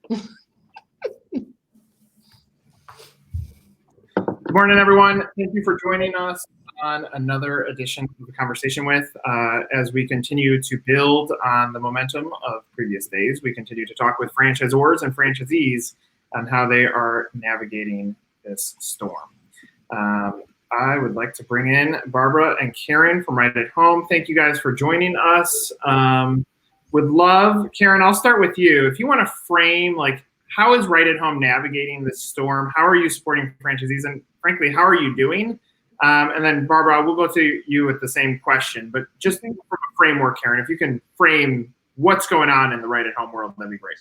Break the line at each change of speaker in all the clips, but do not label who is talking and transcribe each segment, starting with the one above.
Good morning, everyone. Thank you for joining us on another edition of The Conversation With. As we continue to build on the momentum of previous days, we continue to talk with franchisors and franchisees on how they are navigating this storm. I would like to bring in Barbara and Karen from Right at Home. Thank you guys for joining us. Would love, Karen, I'll start with you. If you want to frame, like, how is Right at Home navigating this storm? How are you supporting franchisees? And frankly, how are you doing? And then Barbara, we'll go to you with the same question, but just from a framework, Karen, if you can frame what's going on in the Right at Home world, that'd be great.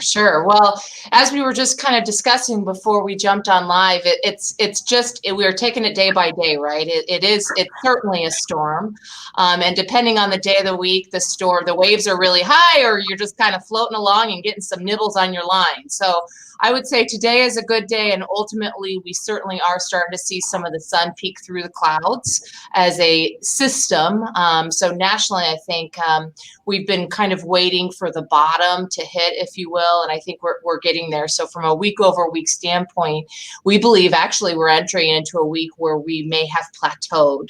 Sure. Well, as we were just kind of discussing before we jumped on live, we are taking it day by day, right? It's certainly a storm. And depending on the day of the week, the waves are really high, or you're just kind of floating along and getting some nibbles on your line. So I would say today is a good day, and ultimately we certainly are starting to see some of the sun peek through the clouds as a system. So nationally, I think we've been kind of waiting for the bottom to hit, if you will, and I think we're getting there. So from a week-over-week standpoint, we believe actually we're entering into a week where we may have plateaued,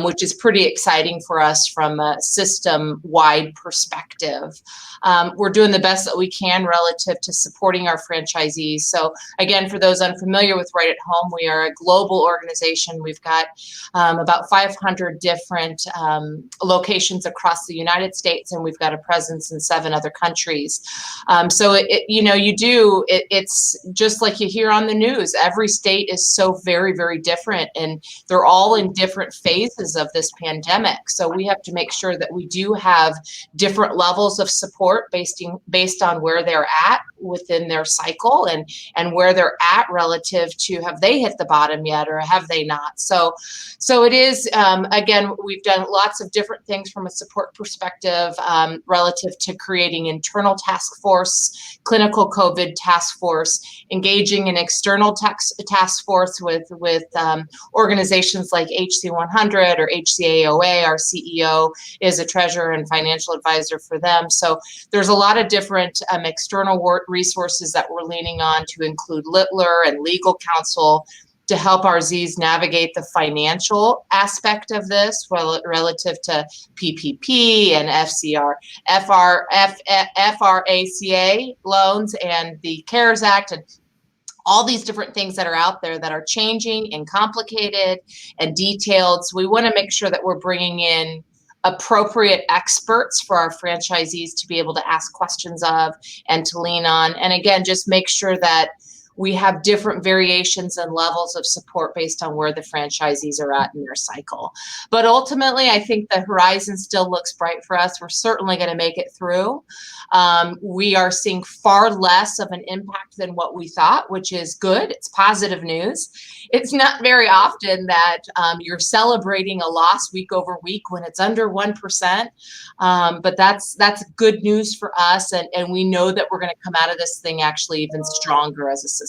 which is pretty exciting for us from a system-wide perspective. We're doing the best that we can relative to supporting our franchisees. So again, for those unfamiliar with Right at Home, we are a global organization. We've got about 500 different locations across the United States, and we've got a presence in 7 other countries. So it's just like you hear on the news. Every state is so very, very different, and they're all in different phases of this pandemic. So we have to make sure that we do have different levels of support based on where they're at within their cycle and where they're at relative to, have they hit the bottom yet or have they not? So it is, again, we've done lots of different things from a support perspective relative to creating internal task force, clinical COVID task force, engaging an external task force with organizations like HC100 or HCAOA. Our CEO is a treasurer and financial advisor for them. So there's a lot of different external resources that we're leaning on, to include Littler and legal counsel, to help our Z's navigate the financial aspect of this relative to PPP and FRACA loans and the CARES Act, and all these different things that are out there that are changing and complicated and detailed. So we want to make sure that we're bringing in appropriate experts for our franchisees to be able to ask questions of and to lean on. And again, just make sure that we have different variations and levels of support based on where the franchisees are at in their cycle. But ultimately, I think the horizon still looks bright for us. We're certainly going to make it through. We are seeing far less of an impact than what we thought, which is good. It's positive news. It's not very often that you're celebrating a loss week over week when it's under 1%. But that's good news for us. And we know that we're going to come out of this thing actually even stronger as a system.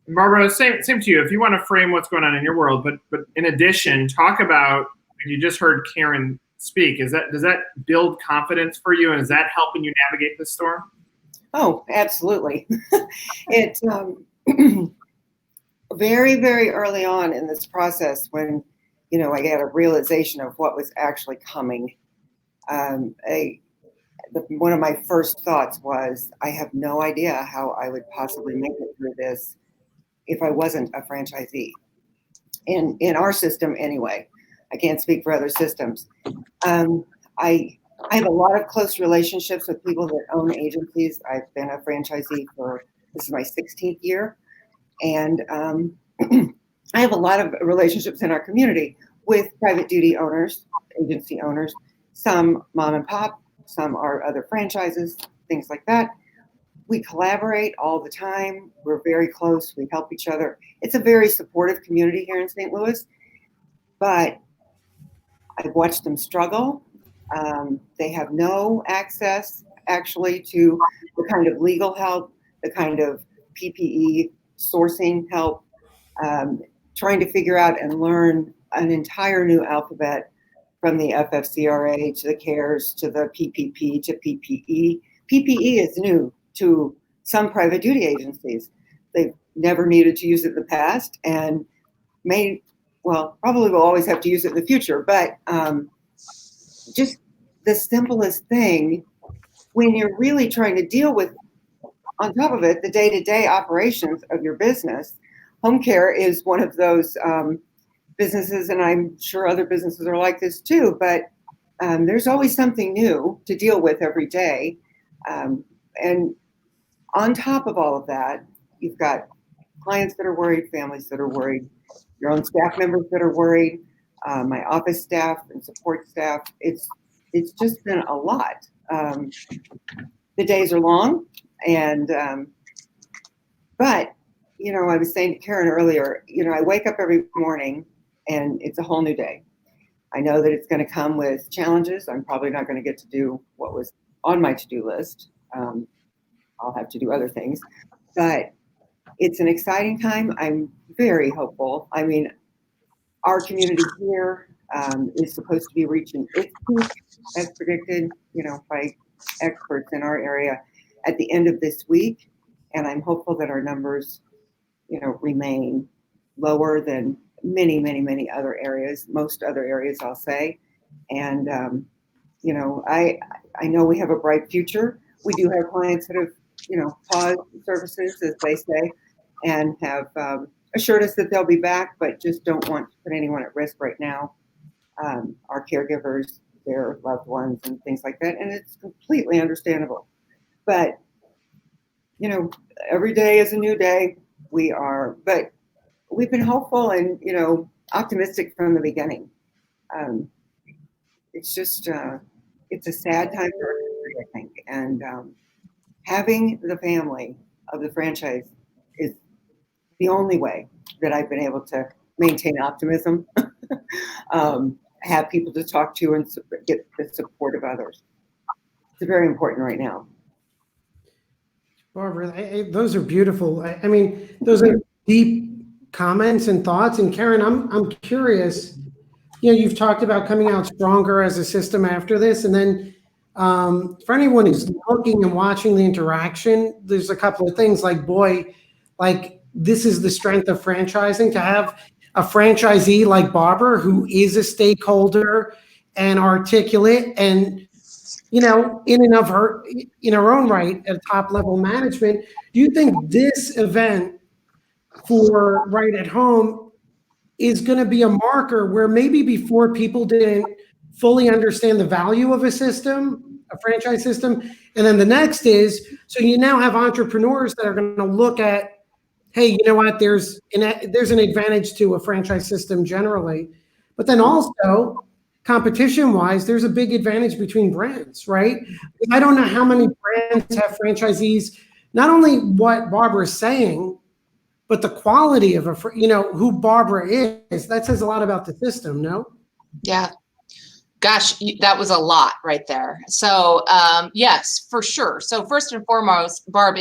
Barbara, same to you. If you want to frame what's going on in your world, but in addition, talk about, you just heard Karen speak. Does that build confidence for you, and is that helping you navigate this storm?
Oh, absolutely. It very, very early on in this process, when I got a realization of what was actually coming, one of my first thoughts was, I have no idea how I would possibly make it through this if I wasn't a franchisee. In our system anyway. I can't speak for other systems. I have a lot of close relationships with people that own agencies. I've been a franchisee this is my 16th year. And I have a lot of relationships in our community with private duty owners, agency owners, some mom and pop, some are other franchises, things like that. We collaborate all the time. We're very close. We help each other. It's a very supportive community here in St. Louis, but I've watched them struggle. They have no access actually to the kind of legal help, the kind of PPE sourcing help, trying to figure out and learn an entire new alphabet from the FFCRA to the CARES to the PPP to PPE. PPE is new to some private duty agencies. They've never needed to use it in the past and probably will always have to use it in the future. But just the simplest thing, when you're really trying to deal with, on top of it, the day-to-day operations of your business. Home care is one of those businesses, and I'm sure other businesses are like this too, but there's always something new to deal with every day. And on top of all of that, you've got clients that are worried, families that are worried, your own staff members that are worried, my office staff and support staff. It's just been a lot. The days are long, and but I was saying to Karen earlier, I wake up every morning and it's a whole new day. I know that it's going to come with challenges. I'm probably not going to get to do what was on my to-do list. I'll have to do other things, but it's an exciting time. I'm very hopeful. I mean, our community here is supposed to be reaching its peak, as predicted, by experts in our area at the end of this week. And I'm hopeful that our numbers, remain lower than many, many, many other areas, most other areas, I'll say. And, I know we have a bright future. We do have clients that have, paused services, as they say, and have assured us that they'll be back, but just don't want to put anyone at risk right now. Our caregivers, their loved ones, and things like that. And it's completely understandable. But, every day is a new day. But we've been hopeful and, optimistic from the beginning. It's just, it's a sad time for everybody, I think. And having the family of the franchise is the only way that I've been able to maintain optimism, have people to talk to, and get the support of others. It's very important right now.
Barbara, those are beautiful. I mean, those are deep comments and thoughts. And Karen, I'm curious. You've talked about coming out stronger as a system after this, and then for anyone who's looking and watching the interaction, there's a couple of things. This is the strength of franchising, to have a franchisee like Barbara, who is a stakeholder and articulate, and in and of her, in her own right, at top level management. Do you think this event for Right at Home is going to be a marker where maybe before people didn't fully understand the value of a system, a franchise system, and then the next is, so you now have entrepreneurs that are going to look at, hey, you know what, there's an advantage to a franchise system generally, but then also, competition-wise, there's a big advantage between brands, right? I don't know how many brands have franchisees, not only what Barbara is saying, but the quality of who Barbara is. That says a lot about the system, no?
Yeah. Gosh, that was a lot right there. So yes, for sure. So first and foremost, Barb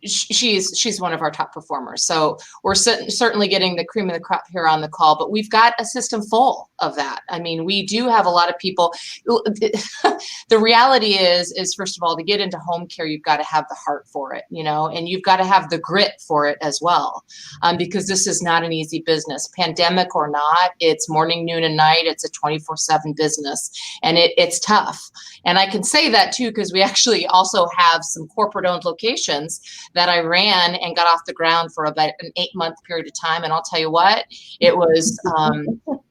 she's one of our top performers. So we're certainly getting the cream of the crop here on the call, but we've got a system full of that. I mean, we do have a lot of people. The reality is first of all, to get into home care, you've got to have the heart for it, and you've got to have the grit for it as well, because this is not an easy business, pandemic or not. It's morning, noon, and night. It's a 24/7 business, and it's tough. And I can say that too, because we actually also have some corporate-owned locations that I ran and got off the ground for about an 8-month period of time. And I'll tell you what, it was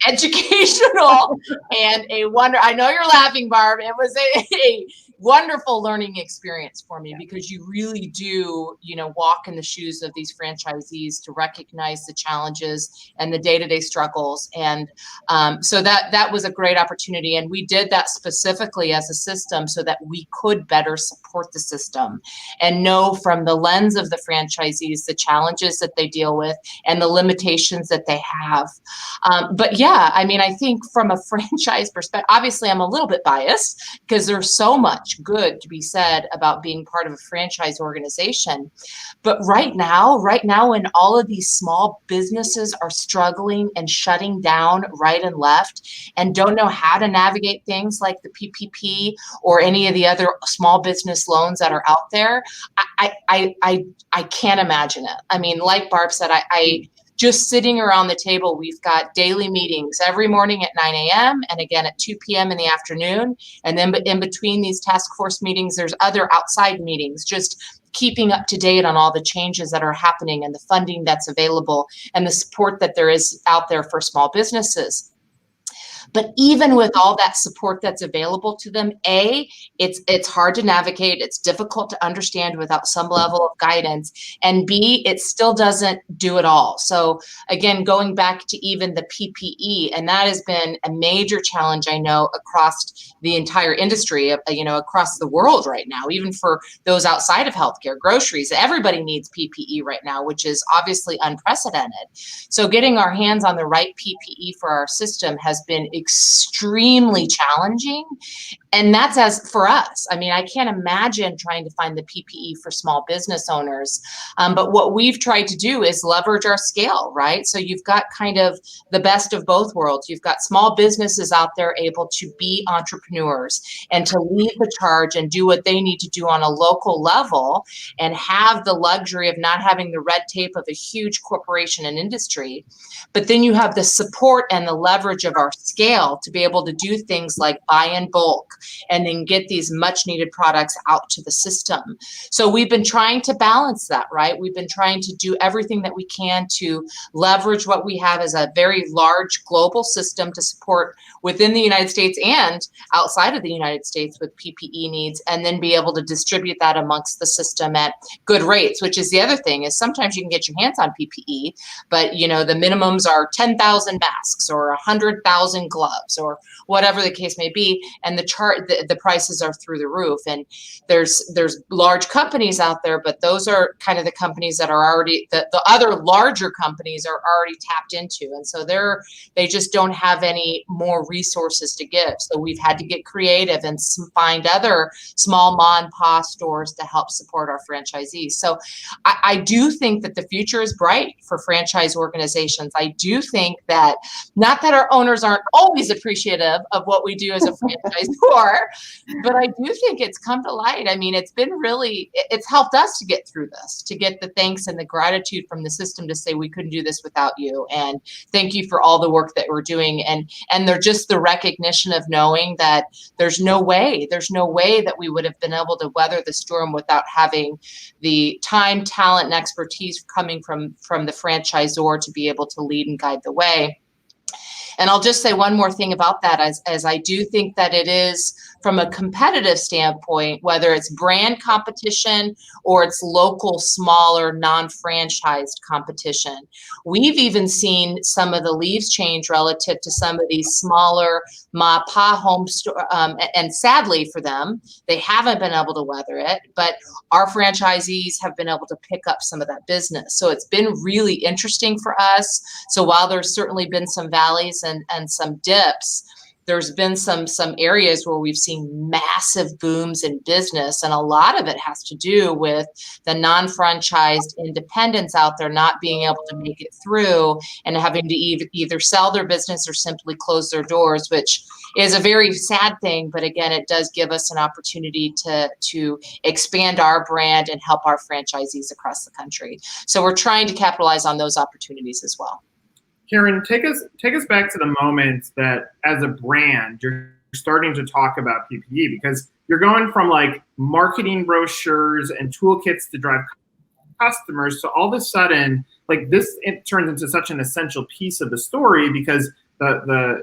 educational and a wonder. I know you're laughing, Barb. It was a wonderful learning experience for me, because you really do, walk in the shoes of these franchisees to recognize the challenges and the day-to-day struggles. And so that was a great opportunity. And we did that specifically as a system so that we could better support the system and know from the lens of the franchisees the challenges that they deal with and the limitations that they have. But yeah, I mean, I think from a franchise perspective, obviously I'm a little bit biased because there's so much much good to be said about being part of a franchise organization. But right now, when all of these small businesses are struggling and shutting down right and left and don't know how to navigate things like the PPP or any of the other small business loans that are out there, I can't imagine it. I mean, like Barb said, I just sitting around the table, we've got daily meetings every morning at 9 a.m. and again at 2 p.m. in the afternoon. And then in between these task force meetings, there's other outside meetings, just keeping up to date on all the changes that are happening and the funding that's available and the support that there is out there for small businesses. But even with all that support that's available to them, it's hard to navigate. It's difficult to understand without some level of guidance. And B, it still doesn't do it all. So again, going back to even the PPE, and that has been a major challenge, I know, across the entire industry, across the world right now, even for those outside of healthcare, groceries, everybody needs PPE right now, which is obviously unprecedented. So getting our hands on the right PPE for our system has been extremely challenging. And that's as for us. I mean, I can't imagine trying to find the PPE for small business owners. But what we've tried to do is leverage our scale, right? So you've got kind of the best of both worlds. You've got small businesses out there able to be entrepreneurs and to lead the charge and do what they need to do on a local level and have the luxury of not having the red tape of a huge corporation and industry. But then you have the support and the leverage of our scale to be able to do things like buy in bulk and then get these much needed products out to the system. So we've been trying to balance that, right? We've been trying to do everything that we can to leverage what we have as a very large global system to support within the United States and outside of the United States with PPE needs, and then be able to distribute that amongst the system at good rates, which is the other thing is sometimes you can get your hands on PPE, but the minimums are 10,000 masks or 100,000 gloves or whatever the case may be. And the prices are through the roof. And there's large companies out there, but those are kind of the companies that are already, the other larger companies are already tapped into. And so they just don't have any more resources to give. So we've had to get creative and find other small mom and pop stores to help support our franchisees. So I do think that the future is bright for franchise organizations. I do think that, not that our owners aren't always appreciative of what we do as a franchisor, but I do think it's come to light. I mean, it's helped us to get through this, to get the thanks and the gratitude from the system to say we couldn't do this without you. And thank you for all the work that we're doing. And they're just the recognition of knowing that there's no way that we would have been able to weather the storm without having the time, talent, and expertise coming from the franchisor to be able to lead and guide the way. And I'll just say one more thing about that, as I do think that it is, from a competitive standpoint, whether it's brand competition or it's local, smaller, non-franchised competition. We've even seen some of the leaves change relative to some of these smaller ma-pa home store, and sadly for them, they haven't been able to weather it, but our franchisees have been able to pick up some of that business. So it's been really interesting for us. So while there's certainly been some valleys and some dips, there's been some areas where we've seen massive booms in business, and a lot of it has to do with the non-franchised independents out there not being able to make it through and having to either sell their business or simply close their doors, which is a very sad thing. But again, it does give us an opportunity to expand our brand and help our franchisees across the country. So we're trying to capitalize on those opportunities as well.
Karen, take us back to the moment that as a brand, you're starting to talk about PPE, because you're going from like marketing brochures and toolkits to drive customers to all of a sudden, like it turns into such an essential piece of the story, because the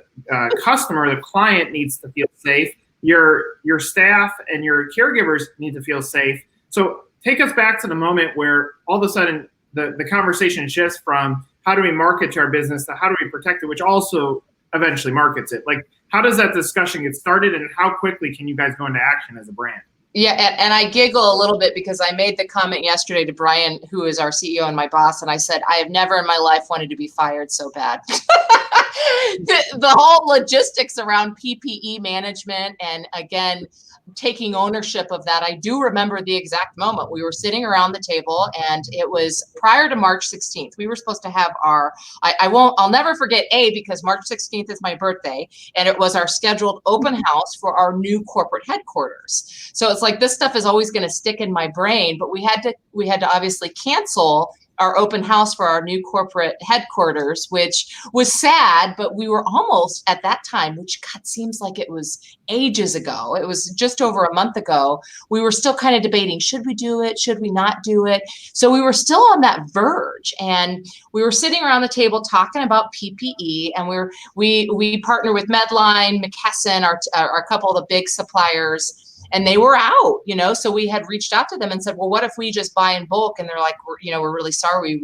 customer, the client needs to feel safe. Your staff and your caregivers need to feel safe. So take us back to the moment where all of a sudden the conversation shifts from how do we market to our business to how do we protect it, which also eventually markets it. Like, how does that discussion get started, and how quickly can you guys go into action as a brand?
Yeah, and I giggle a little bit because I made the comment yesterday to Brian, who is our CEO and my boss, and I said, I have never in my life wanted to be fired so bad. The whole logistics around PPE management, and again, taking ownership of that, I do remember the exact moment. We were sitting around the table, and it was prior to March 16th. We were supposed to have I'll never forget, because March 16th is my birthday, and it was our scheduled open house for our new corporate headquarters. So it's like, this stuff is always going to stick in my brain, but we had to obviously cancel our open house for our new corporate headquarters, which was sad, but we were almost at that time, which God seems like it was ages ago. It was just over a month ago. We were still kind of debating, should we do it? Should we not do it? So we were still on that verge, and we were sitting around the table talking about PPE, and we partner with Medline, McKesson, our couple of the big suppliers. And they were out, so we had reached out to them and said, well, what if we just buy in bulk? And they're like, we're really sorry.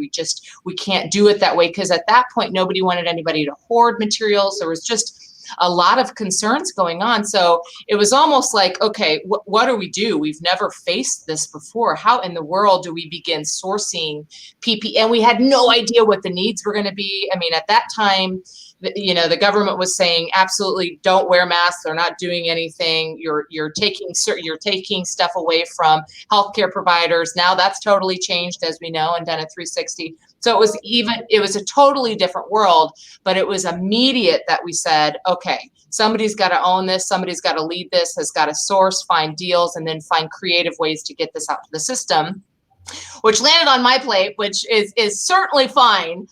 We can't do it that way. Because at that point, nobody wanted anybody to hoard materials. There was just a lot of concerns going on. So it was almost like, okay, what do we do? We've never faced this before. How in the world do we begin sourcing PPE? And we had no idea what the needs were going to be. I mean, at that time, the government was saying, absolutely don't wear masks. They're not doing anything. You're taking stuff away from healthcare providers. Now that's totally changed, as we know, and done a 360. So it was a totally different world, but it was immediate that we said, okay, somebody's got to own this. Somebody's got to lead this, has got to source, find deals, and then find creative ways to get this out to the system, which landed on my plate, which is certainly fine,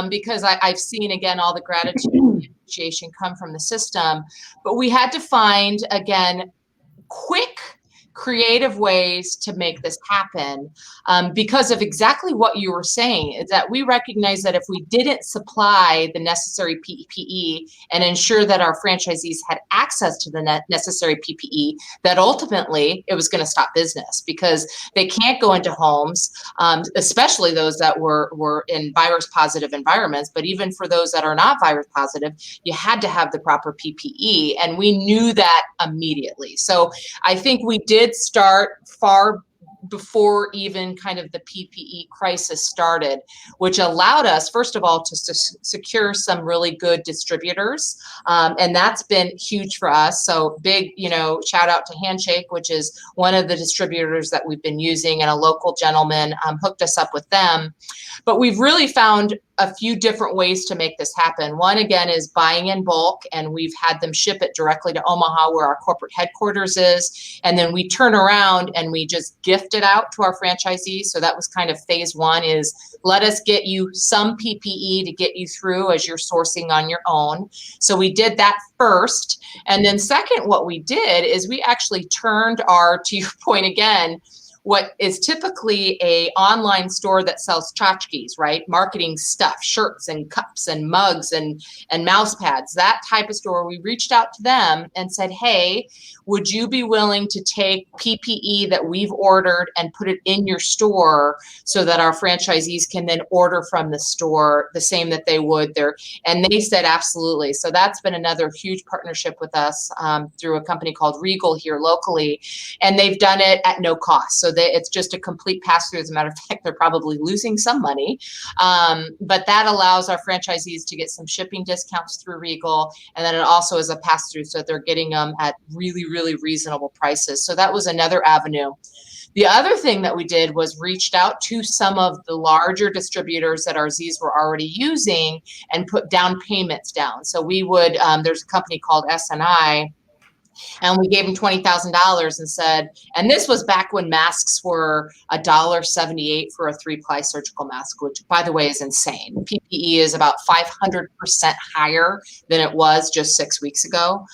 because I've seen, again, all the gratitude and appreciation come from the system. But we had to find, again, quick, creative ways to make this happen, because of exactly what you were saying, is that we recognize that if we didn't supply the necessary PPE and ensure that our franchisees had access to the necessary PPE, that ultimately it was going to stop business, because they can't go into homes, especially those that were in virus positive environments. But even for those that are not virus positive, you had to have the proper PPE, and we knew that immediately. So I think we did start far before even kind of the PPE crisis started, which allowed us, first of all, to secure some really good distributors. And that's been huge for us. So big, shout out to Handshake, which is one of the distributors that we've been using, and a local gentleman hooked us up with them. But we've really found a few different ways to make this happen. One, again, is buying in bulk, and we've had them ship it directly to Omaha, where our corporate headquarters is. And then we turn around and we just gift it out to our franchisees. So that was kind of phase one, is let us get you some PPE to get you through as you're sourcing on your own. So we did that first. And then second, what we did is we actually turned to your point again, what is typically a online store that sells tchotchkes, right? Marketing stuff, shirts and cups and mugs and mouse pads, that type of store. We reached out to them and said, hey, would you be willing to take PPE that we've ordered and put it in your store so that our franchisees can then order from the store the same that they would there? And they said, absolutely. So that's been another huge partnership with us through a company called Regal here locally. And they've done it at no cost. So it's just a complete pass-through. As a matter of fact, they're probably losing some money. But that allows our franchisees to get some shipping discounts through Regal. And then it also is a pass-through, so they're getting them at really, really reasonable prices. So that was another avenue. The other thing that we did was reached out to some of the larger distributors that our Z's were already using and put down payments down. So we would, there's a company called SNI, and we gave them $20,000 and said, and this was back when masks were $1.78 for a 3-ply surgical mask, which, by the way, is insane. PPE is about 500% higher than it was just 6 weeks ago.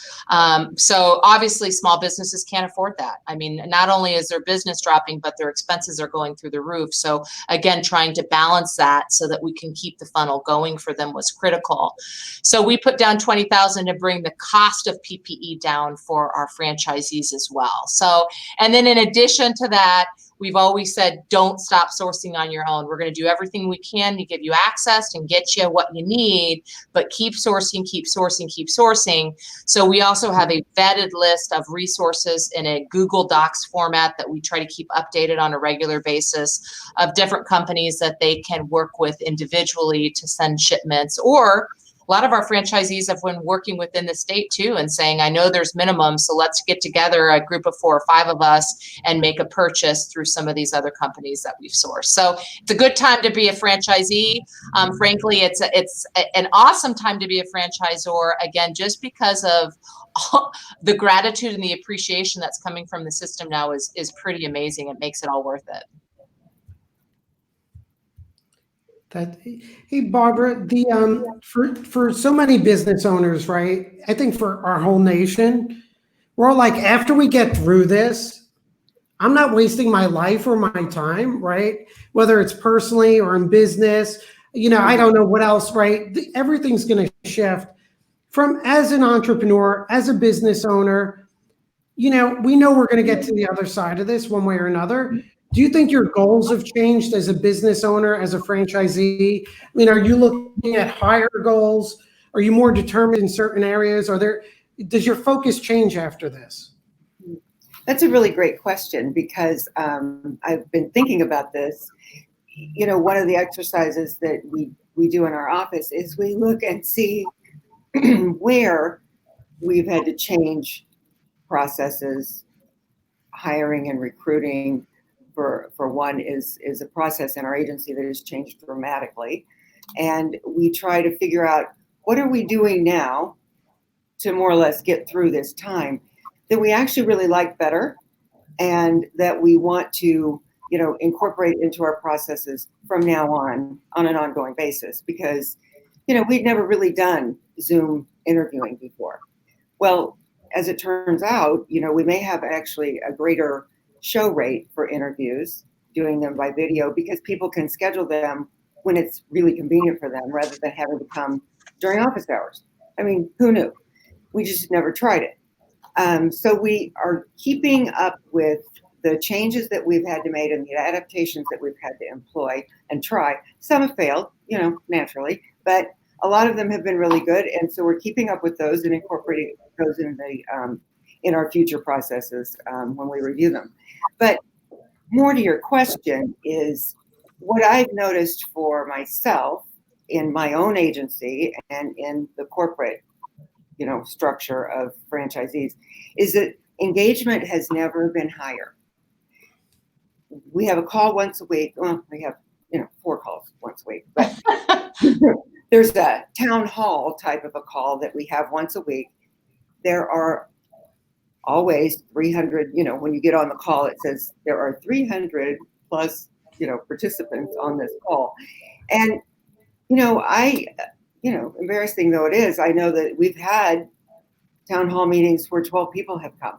So obviously small businesses can't afford that. I mean, not only is their business dropping, but their expenses are going through the roof. So again, trying to balance that so that we can keep the funnel going for them was critical. So we put down $20,000 to bring the cost of PPE down for our franchisees as well. So, and then in addition to that, we've always said, don't stop sourcing on your own. We're going to do everything we can to give you access and get you what you need, but keep sourcing, keep sourcing, keep sourcing. So we also have a vetted list of resources in a Google Docs format that we try to keep updated on a regular basis of different companies that they can work with individually to send shipments, or lot of our franchisees have been working within the state too and saying, I know there's minimums, so let's get together a group of 4 or 5 of us and make a purchase through some of these other companies that we've sourced. So it's a good time to be a franchisee. Frankly, it's an awesome time to be a franchisor, again, just because of the gratitude and the appreciation that's coming from the system now is pretty amazing. It makes it all worth it.
Hey, Barbara, for so many business owners, right? I think for our whole nation, we're all like, after we get through this, I'm not wasting my life or my time, right? Whether it's personally or in business, I don't know what else, right? Everything's going to shift from, as an entrepreneur, as a business owner, we know we're going to get to the other side of this one way or another. Do you think your goals have changed as a business owner, as a franchisee? I mean, are you looking at higher goals? Are you more determined in certain areas? Does your focus change after this?
That's a really great question, because I've been thinking about this. One of the exercises that we do in our office is we look and see where we've had to change processes, hiring and recruiting. For one is a process in our agency that has changed dramatically. And we try to figure out, what are we doing now to more or less get through this time that we actually really like better, and that we want to, incorporate into our processes from now on an ongoing basis, because, we'd never really done Zoom interviewing before. Well, as it turns out, we may have actually a greater show rate for interviews, doing them by video, because people can schedule them when it's really convenient for them, rather than having to come during office hours. I mean, who knew? We just never tried it. So we are keeping up with the changes that we've had to make and the adaptations that we've had to employ and try. Some have failed, naturally, but a lot of them have been really good. And so we're keeping up with those and incorporating those in our future processes when we review them. But more to your question is, what I've noticed for myself in my own agency and in the corporate, structure of franchisees, is that engagement has never been higher. We have a call once a week. Well, we have, 4 calls once a week, but there's a town hall type of a call that we have once a week. There are always 300, when you get on the call, it says there are 300 plus, participants on this call. And, embarrassing though it is, I know that we've had town hall meetings where 12 people have come.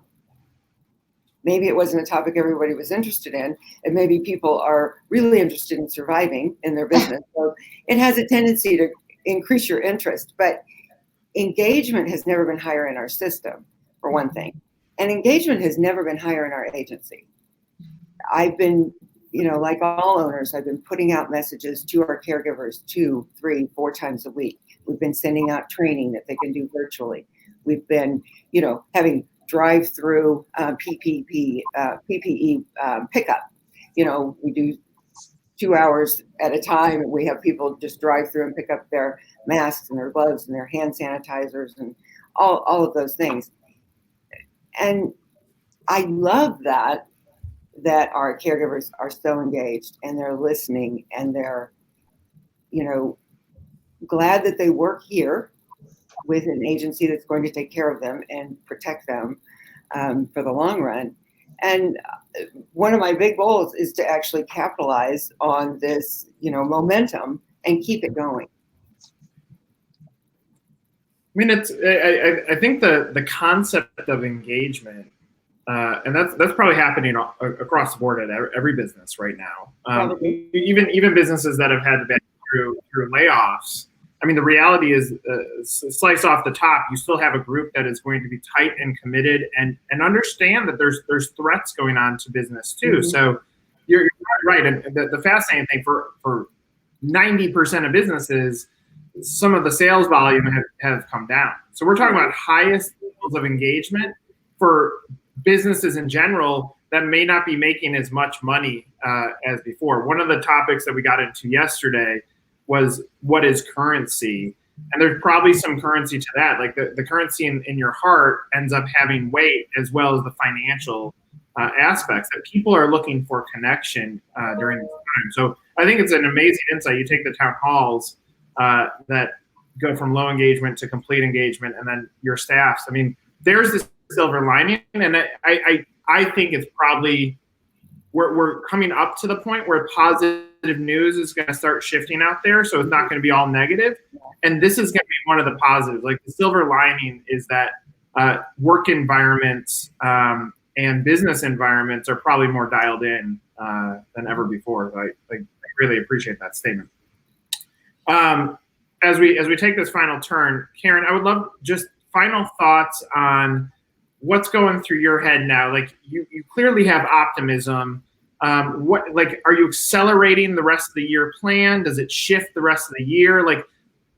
Maybe it wasn't a topic everybody was interested in, and maybe people are really interested in surviving in their business. So it has a tendency to increase your interest, but engagement has never been higher in our system, for one thing. And engagement has never been higher in our agency. I've been, like all owners, I've been putting out messages to our caregivers 2, 3, 4 times a week. We've been sending out training that they can do virtually. We've been, having drive-through PPE pickup. We do 2 hours at a time, and we have people just drive through and pick up their masks and their gloves and their hand sanitizers and all of those things. And I love that our caregivers are so engaged and they're listening and they're, glad that they work here with an agency that's going to take care of them and protect them for the long run. And one of my big goals is to actually capitalize on this, momentum and keep it going.
I mean, I think the concept of engagement, and that's probably happening across the board at every business right now. Even businesses that have had to go through layoffs. I mean, the reality is, slice off the top, you still have a group that is going to be tight and committed, and understand that there's threats going on to business too. Mm-hmm. So you're right, and the fascinating thing for 90% of businesses, some of the sales volume have come down. So we're talking about highest levels of engagement for businesses in general that may not be making as much money as before. One of the topics that we got into yesterday was, what is currency? And there's probably some currency to that. Like the currency in your heart ends up having weight as well as the financial aspects, that people are looking for connection during this time. So I think it's an amazing insight. You take the town halls that go from low engagement to complete engagement, and then your staffs. I mean, there's this silver lining, and I think it's probably we're coming up to the point where positive news is going to start shifting out there. So it's not going to be all negative, and this is going to be one of the positives. Like the silver lining is that work environments and business environments are probably more dialed in than ever before. So I really appreciate that statement. As we take this final turn, Karen, I would love just final thoughts on what's going through your head now. Like you clearly have optimism. What, like, are you accelerating the rest of the year plan? Does it shift the rest of the year? Like,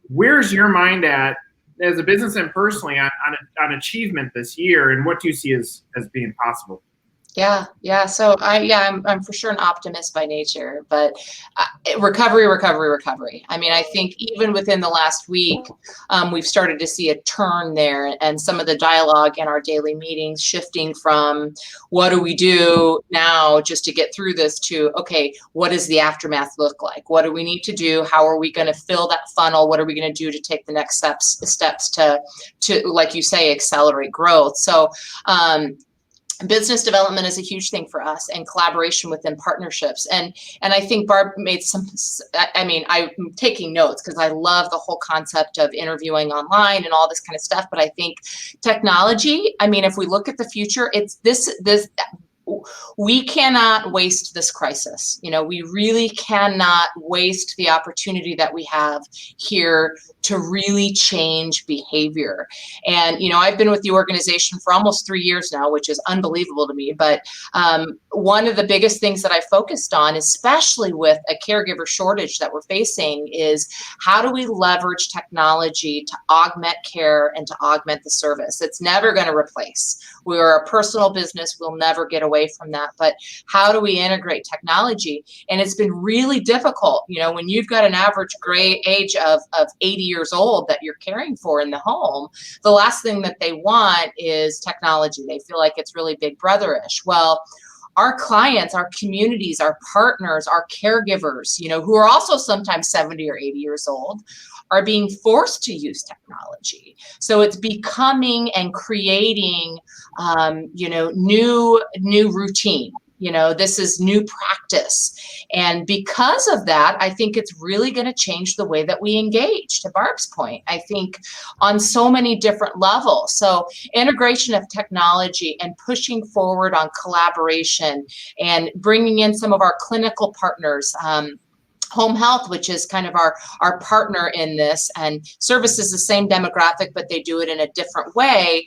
where's your mind at as a business and personally on achievement this year, and what do you see as being possible?
Yeah. So I'm for sure an optimist by nature, but recovery. I mean, I think even within the last week, we've started to see a turn there, and some of the dialogue in our daily meetings shifting from what do we do now just to get through this to, okay, what does the aftermath look like? What do we need to do? How are we going to fill that funnel? What are we going to do to take the next steps to, like you say, accelerate growth? So, business development is a huge thing for us, and collaboration within partnerships. And I think Barb made some, I mean, I'm taking notes because I love the whole concept of interviewing online and all this kind of stuff. But I think technology, I mean, if we look at the future, it's this, we cannot waste this crisis. You know, we really cannot waste the opportunity that we have here to really change behavior. And, you know, I've been with the organization for almost 3 years now, which is unbelievable to me. But one of the biggest things that I focused on, especially with a caregiver shortage that we're facing, is how do we leverage technology to augment care and to augment the service? It's never going to replace. We are a personal business. We'll never get away from that. But how do we integrate technology? And it's been really difficult. You know, when you've got an average gray age of 80 years old that you're caring for in the home, the last thing that they want is technology. They feel like it's really big brotherish. Well, our clients, our communities, our partners, our caregivers, you know, who are also sometimes 70 or 80 years old, are being forced to use technology. So it's becoming and creating, you know, new routine. You know, this is new practice. And because of that, I think it's really going to change the way that we engage, to Barb's point, I think on so many different levels. So integration of technology and pushing forward on collaboration and bringing in some of our clinical partners, Home Health, which is kind of our partner in this, and service is the same demographic, but they do it in a different way.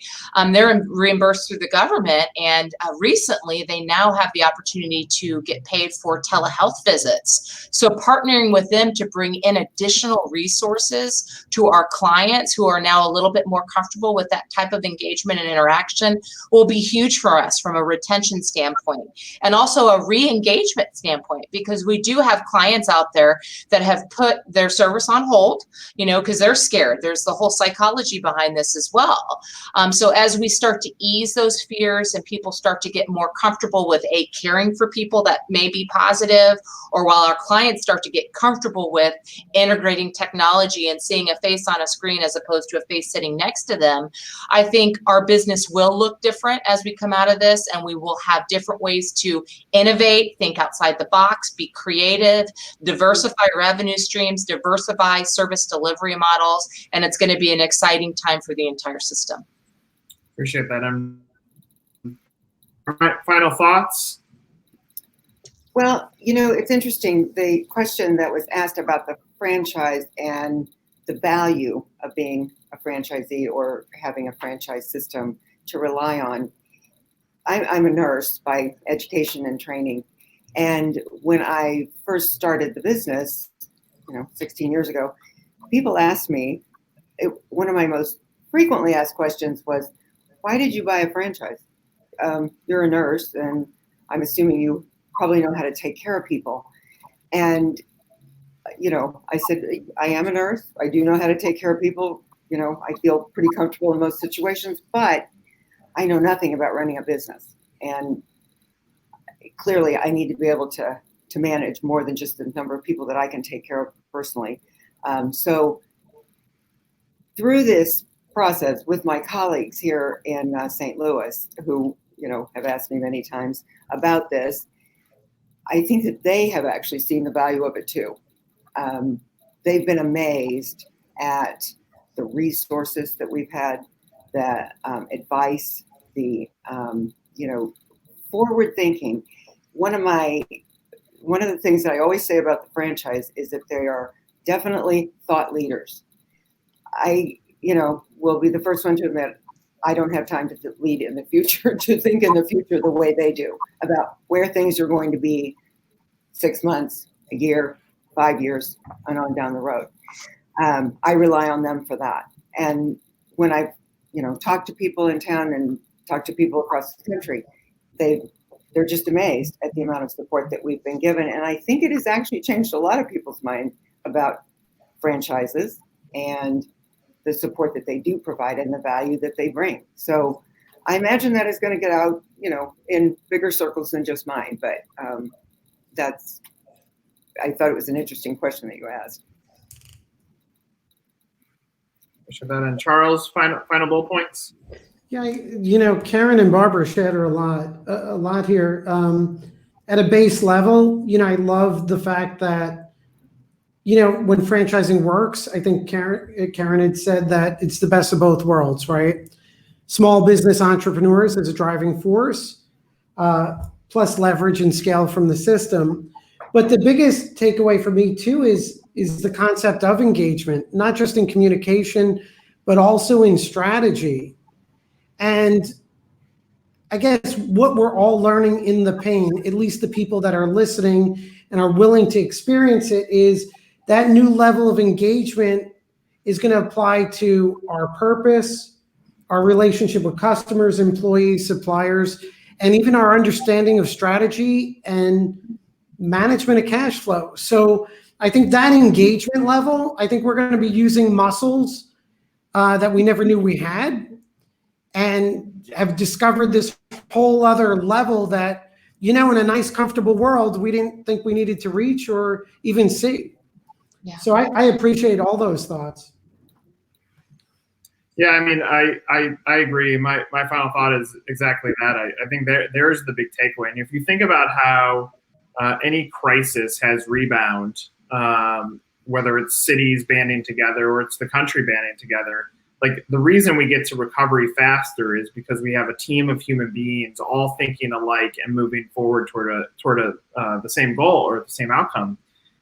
They're reimbursed through the government, and recently they now have the opportunity to get paid for telehealth visits. So partnering with them to bring in additional resources to our clients who are now a little bit more comfortable with that type of engagement and interaction will be huge for us from a retention standpoint, and also a re-engagement standpoint, because we do have clients out there that have put their service on hold, you know, because they're scared. There's the whole psychology behind this as well. So as we start to ease those fears and people start to get more comfortable with caring for people that may be positive, or while our clients start to get comfortable with integrating technology and seeing a face on a screen as opposed to a face sitting next to them, I think our business will look different as we come out of this, and we will have different ways to innovate, think outside the box, be creative, diversify revenue streams, diversify service delivery models, and it's going to be an exciting time for the entire system.
Appreciate that. All right, final thoughts?
Well, you know, it's interesting, the question that was asked about the franchise and the value of being a franchisee or having a franchise system to rely on. I'm a nurse by education and training. And when I first started the business, 16 years ago, people asked me, one of my most frequently asked questions was, why did you buy a franchise? You're a nurse, and I'm assuming you probably know how to take care of people. And I said, I am a nurse. I do know how to take care of people. I feel pretty comfortable in most situations, but I know nothing about running a business. And clearly I need to be able to manage more than just the number of people that I can take care of personally. So through this process with my colleagues here in St. Louis, who, have asked me many times about this, I think that they have actually seen the value of it too. They've been amazed at the resources that we've had, the advice, the, forward thinking. One of the things that I always say about the franchise is that they are definitely thought leaders. I, will be the first one to admit I don't have time to lead in the future, to think in the future the way they do about where things are going to be 6 months, a year, 5 years, and on down the road. I rely on them for that. And when I've, talked to people in town and talked to people across the country, they're just amazed at the amount of support that we've been given. And I think it has actually changed a lot of people's mind about franchises and the support that they do provide and the value that they bring. So I imagine that is going to get out, in bigger circles than just mine. But I thought it was an interesting question that you asked.
And Charles, final bullet points.
Yeah, Karen and Barbara shared a lot here. At a base level, I love the fact that, when franchising works, I think Karen had said that it's the best of both worlds, right? Small business entrepreneurs as a driving force, plus leverage and scale from the system. But the biggest takeaway for me too is the concept of engagement, not just in communication, but also in strategy. And I guess what we're all learning in the pain, at least the people that are listening and are willing to experience it, is that new level of engagement is going to apply to our purpose, our relationship with customers, employees, suppliers, and even our understanding of strategy and management of cash flow. So I think that engagement level, I think we're going to be using muscles that we never knew we had, and have discovered this whole other level that, in a nice, comfortable world, we didn't think we needed to reach or even see. Yeah. So I appreciate all those thoughts.
Yeah, I mean, I agree. My final thought is exactly that. I think there's the big takeaway. And if you think about how any crisis has rebound, whether it's cities banding together or it's the country banding together, like the reason we get to recovery faster is because we have a team of human beings all thinking alike and moving forward toward the same goal or the same outcome.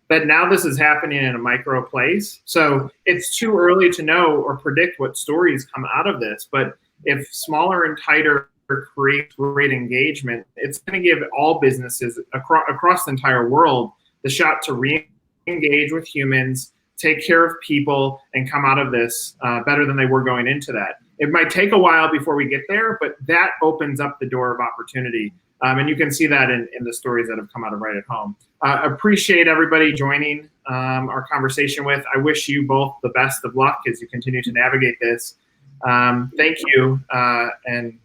But now this is happening in a micro place. So it's too early to know or predict what stories come out of this. But if smaller and tighter create great engagement, it's going to give all businesses across the entire world the shot to re-engage with humans, take care of people, and come out of this better than they were going into that. It might take a while before we get there, but that opens up the door of opportunity. And you can see that in the stories that have come out of Right at Home. Appreciate everybody joining our conversation with. I wish you both the best of luck as you continue to navigate this. Thank you, and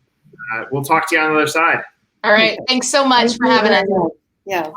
we'll talk to you on the other side.
All right. Thanks so much for having us.
Yeah.